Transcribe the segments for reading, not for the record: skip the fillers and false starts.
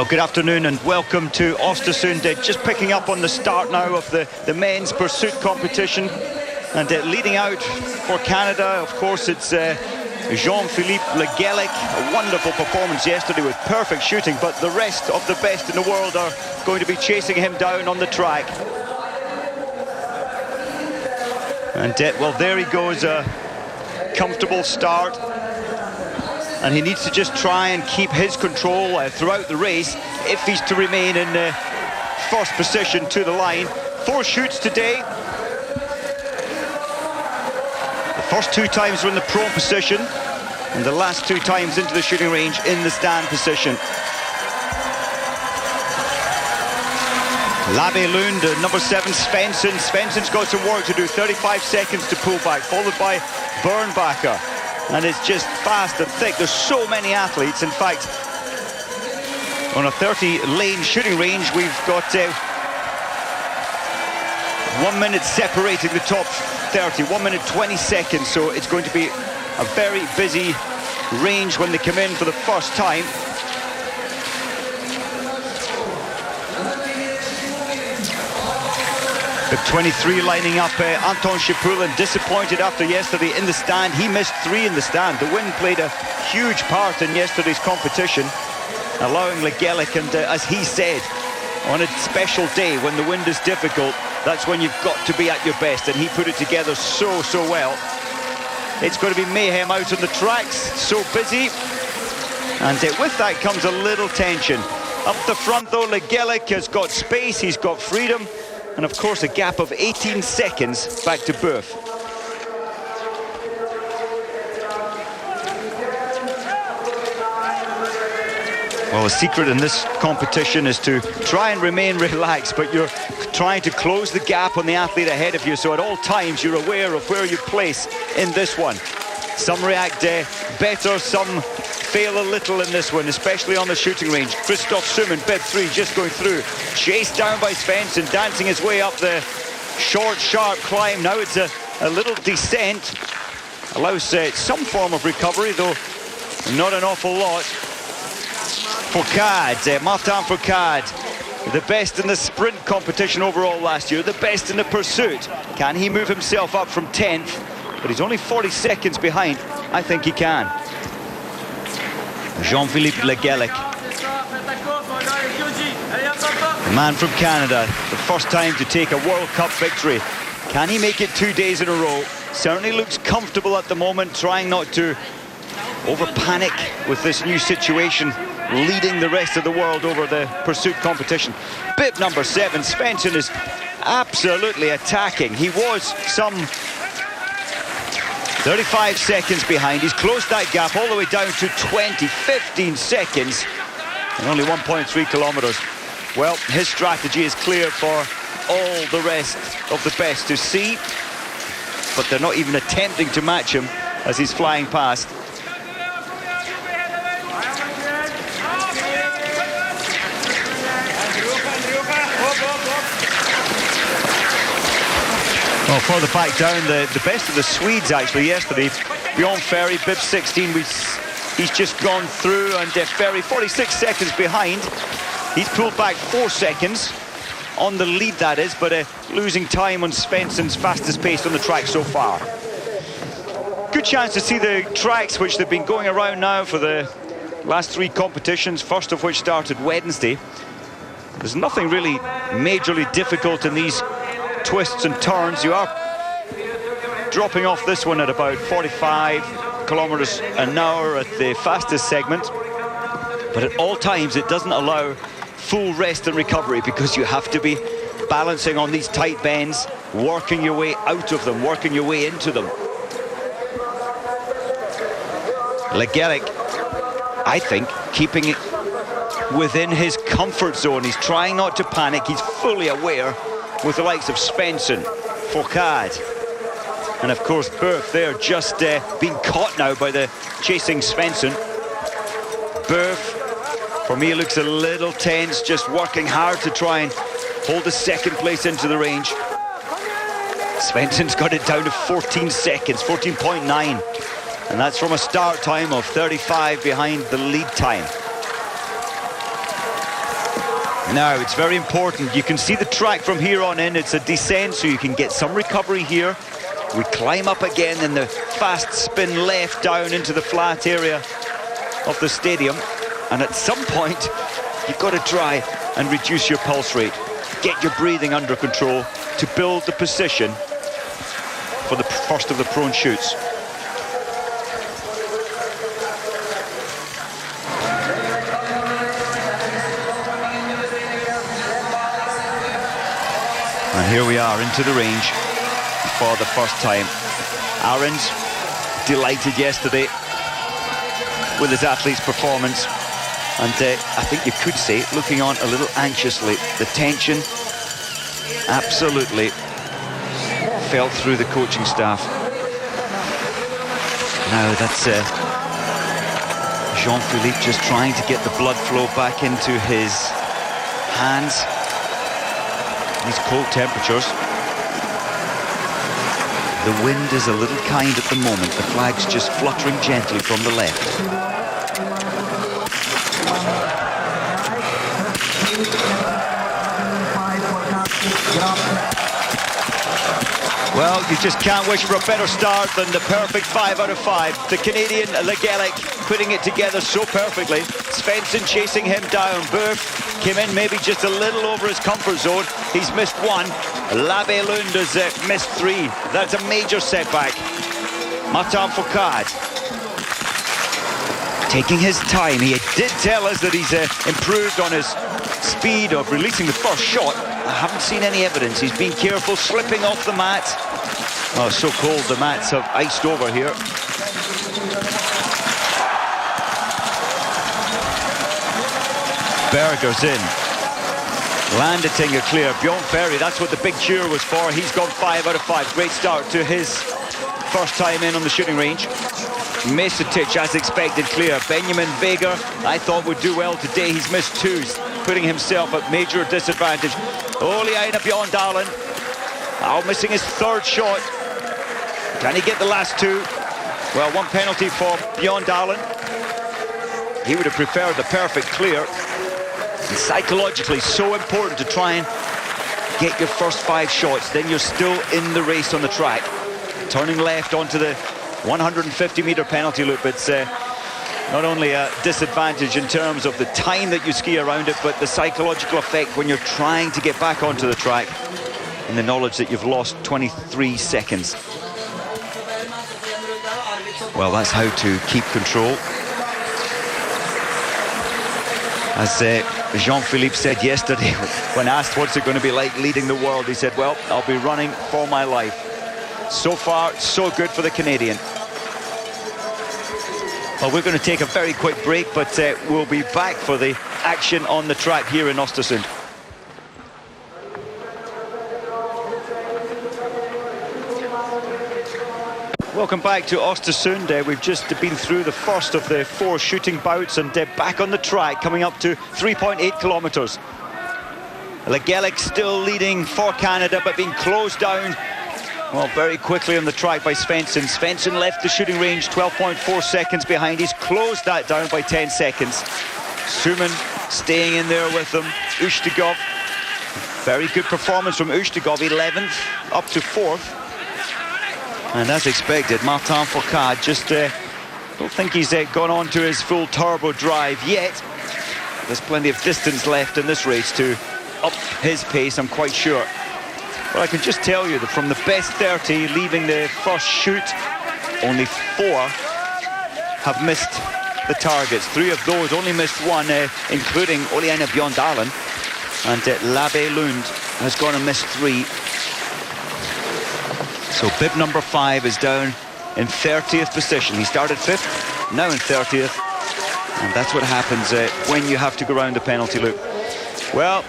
Well, good afternoon and welcome to Oestersund. Just picking up on the start now of the men's pursuit competition. And leading out for Canada, of course, it's Jean-Philippe Le Guelec. A wonderful performance yesterday with perfect shooting, but the rest of the best in the world are going to be chasing him down on the track. And well, there he goes, a comfortable start. And he needs to just try and keep his control throughout the race if he's to remain in first position to the line. 4 shoots today. The first 2 times were in the prone position, and the last 2 times into the shooting range in the stand position. Labe Lund, number 7, Svensson. Svensson's got some work to do. 35 seconds to pull back, followed by Bernbacher. And it's just fast and thick. There's so many athletes. In fact, on a 30-lane shooting range, we've got 1 minute separating the top 30, 1 minute 20 seconds. So it's going to be a very busy range when they come in for the first time. The 23 lining up, Anton Shipulin, disappointed after yesterday in the stand. He missed 3 in the stand. The wind played a huge part in yesterday's competition, allowing Le Guelec, and as he said, on a special day when the wind is difficult, that's when you've got to be at your best, and he put it together so well. It's going to be mayhem out on the tracks, so busy, and with that comes a little tension. Up the front though, Le Guelec has got space, he's got freedom, and of course a gap of 18 seconds back to Boeuf. Well, the secret in this competition is to try and remain relaxed, but you're trying to close the gap on the athlete ahead of you, so at all times you're aware of where you place in this one. Some react better, some fail a little in this one, especially on the shooting range. Christoph Summen, bed 3, just going through. Chased down by Svensson, dancing his way up the short, sharp climb. Now it's a little descent. Allows some form of recovery, though not an awful lot. Fourcade, Martin Fourcade, the best in the sprint competition overall last year, the best in the pursuit. Can he move himself up from 10th? But he's only 40 seconds behind. I think he can. Jean-Philippe Le Guelec, the man from Canada, the first time to take a World Cup victory. Can he make it 2 days in a row? Certainly looks comfortable at the moment, trying not to over-panic with this new situation, leading the rest of the world over the pursuit competition. Bib number 7, Svensson, is absolutely attacking. He was some 35 seconds behind. He's closed that gap all the way down to 15 seconds, and only 1.3 kilometers. Well, his strategy is clear for all the rest of the best to see, but they're not even attempting to match him as he's flying past. Well, further back down, the best of the Swedes actually yesterday. Bjorn Ferry, bib 16, he's just gone through, and Ferry 46 seconds behind. He's pulled back 4 seconds on the lead, that is, but losing time on Svensson's fastest pace on the track so far. Good chance to see the tracks which they've been going around now for the last 3 competitions, first of which started Wednesday. There's nothing really majorly difficult in these twists and turns. You are dropping off this one at about 45 kilometers an hour at the fastest segment, but at all times it doesn't allow full rest and recovery, because you have to be balancing on these tight bends, working your way out of them, working your way into them. Le Guelec, I think, keeping it within his comfort zone. He's trying not to panic. He's fully aware, with the likes of Svensson, Fourcade, and of course Boeuf there, just being caught now by the chasing Svensson. Boeuf, for me, looks a little tense, just working hard to try and hold the second place into the range. Svensson's got it down to 14 seconds, 14.9, and that's from a start time of 35 behind the lead time. Now, it's very important. You can see the track from here on in. It's a descent, so you can get some recovery here. We climb up again in the fast spin left down into the flat area of the stadium. And at some point, you've got to try and reduce your pulse rate. Get your breathing under control to build the position for the first of the prone shoots. And here we are into the range for the first time. Aaron's delighted yesterday with his athlete's performance. And I think you could say, looking on a little anxiously, the tension absolutely felt through the coaching staff. Now that's Jean-Philippe just trying to get the blood flow back into his hands. These cold temperatures. The wind is a little kind at the moment. The flag's just fluttering gently from the left. Well, you just can't wish for a better start than the perfect 5 out of 5. The Canadian Legelic putting it together so perfectly. Svensson chasing him down. Burf came in maybe just a little over his comfort zone. He's missed one. Labe Lund has missed 3. That's a major setback. Martin Fourcade taking his time. He did tell us that he's improved on his speed of releasing the first shot. I haven't seen any evidence. He's been careful, slipping off the mat. Oh, so cold, the mats have iced over here. Berger's in. Landetinga clear. Bjorn Ferry, that's what the big cheer was for. He's gone 5 out of 5. Great start to his first time in on the shooting range. Mesetic, as expected, clear. Benjamin Vega, I thought would do well today. He's missed 2, putting himself at major disadvantage. Ole Einar Bjørndalen, missing his 3rd shot. Can he get the last 2? Well, 1 penalty for Bjørndalen. He would have preferred the perfect clear. And psychologically, so important to try and get your first 5 shots. Then you're still in the race on the track. Turning left onto the 150-meter penalty loop. It's not only a disadvantage in terms of the time that you ski around it, but the psychological effect when you're trying to get back onto the track and the knowledge that you've lost 23 seconds. Well, that's how to keep control. As Jean-Philippe said yesterday, when asked what's it going to be like leading the world, he said, well, I'll be running for my life. So far, so good for the Canadian. Well, we're going to take a very quick break, but we'll be back for the action on the track here in Oestersund. Welcome back to Oestersund. We've just been through the first of the 4 shooting bouts and back on the track, coming up to 3.8 kilometers. Legelic still leading for Canada, but being closed down, well, very quickly on the track by Svensson. Svensson left the shooting range 12.4 seconds behind. He's closed that down by 10 seconds. Suman staying in there with them. Ushtegov, very good performance from Ushtegov, 11th up to 4th. And as expected, Martin Fourcade just don't think he's gone on to his full turbo drive yet. There's plenty of distance left in this race to up his pace, I'm quite sure. Well, I can just tell you that from the best 30 leaving the first shoot, only 4 have missed the targets. 3 of those only missed 1, including Ole Einar Bjørndalen. And Labe Lund has gone and missed 3. So bib number 5 is down in 30th position. He started 5th, now in 30th. And that's what happens when you have to go around the penalty loop. Well,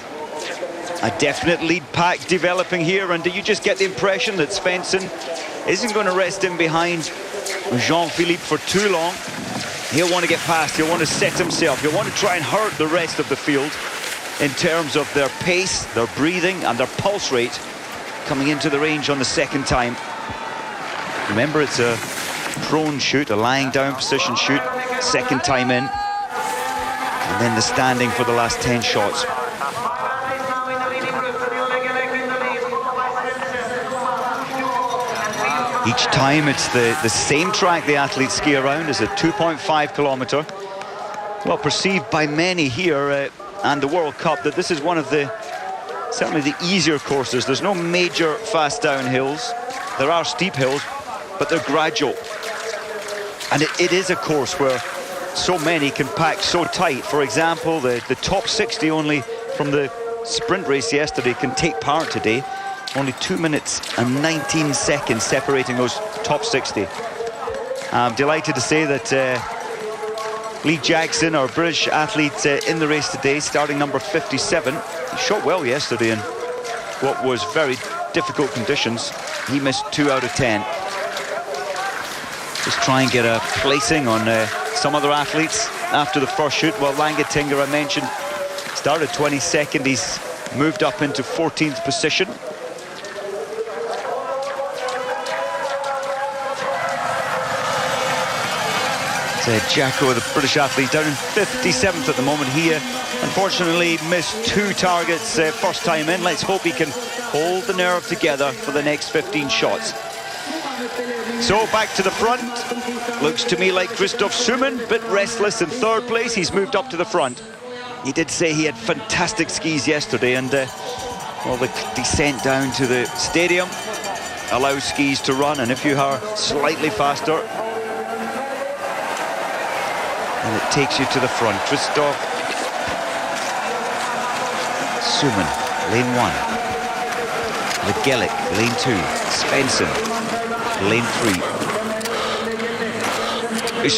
a definite lead pack developing here, and do you just get the impression that Svensson isn't going to rest in behind Jean-Philippe for too long? He'll want to get past, he'll want to set himself, he'll want to try and hurt the rest of the field in terms of their pace, their breathing and their pulse rate coming into the range on the second time. Remember, it's a prone shoot, a lying down position shoot, second time in, and then the standing for the last 10 shots. Each time it's the same track the athletes ski around. Is a 2.5 kilometer. Well, perceived by many here and the World Cup that this is one of certainly the easier courses. There's no major fast downhills. There are steep hills, but they're gradual. And it is a course where so many can pack so tight. For example, the top 60 only from the sprint race yesterday can take part today. Only 2 minutes and 19 seconds separating those top 60. I'm delighted to say that Lee Jackson, our British athlete in the race today, starting number 57. He shot well yesterday in what was very difficult conditions. He missed 2 out of 10. Just try and get a placing on some other athletes after the first shoot. Well, Langetinger, I mentioned, started 22nd. He's moved up into 14th position. Jacko, the British athlete, down in 57th at the moment. He unfortunately missed 2 targets first time in. Let's hope he can hold the nerve together for the next 15 shots. So back to the front. Looks to me like Christoph Suman, a bit restless in 3rd place. He's moved up to the front. He did say he had fantastic skis yesterday, and well, the descent down to the stadium allows skis to run, and if you are slightly faster, and it takes you to the front. Christoph Suman, lane 1. Legelik, lane 2. Svensson, lane 3.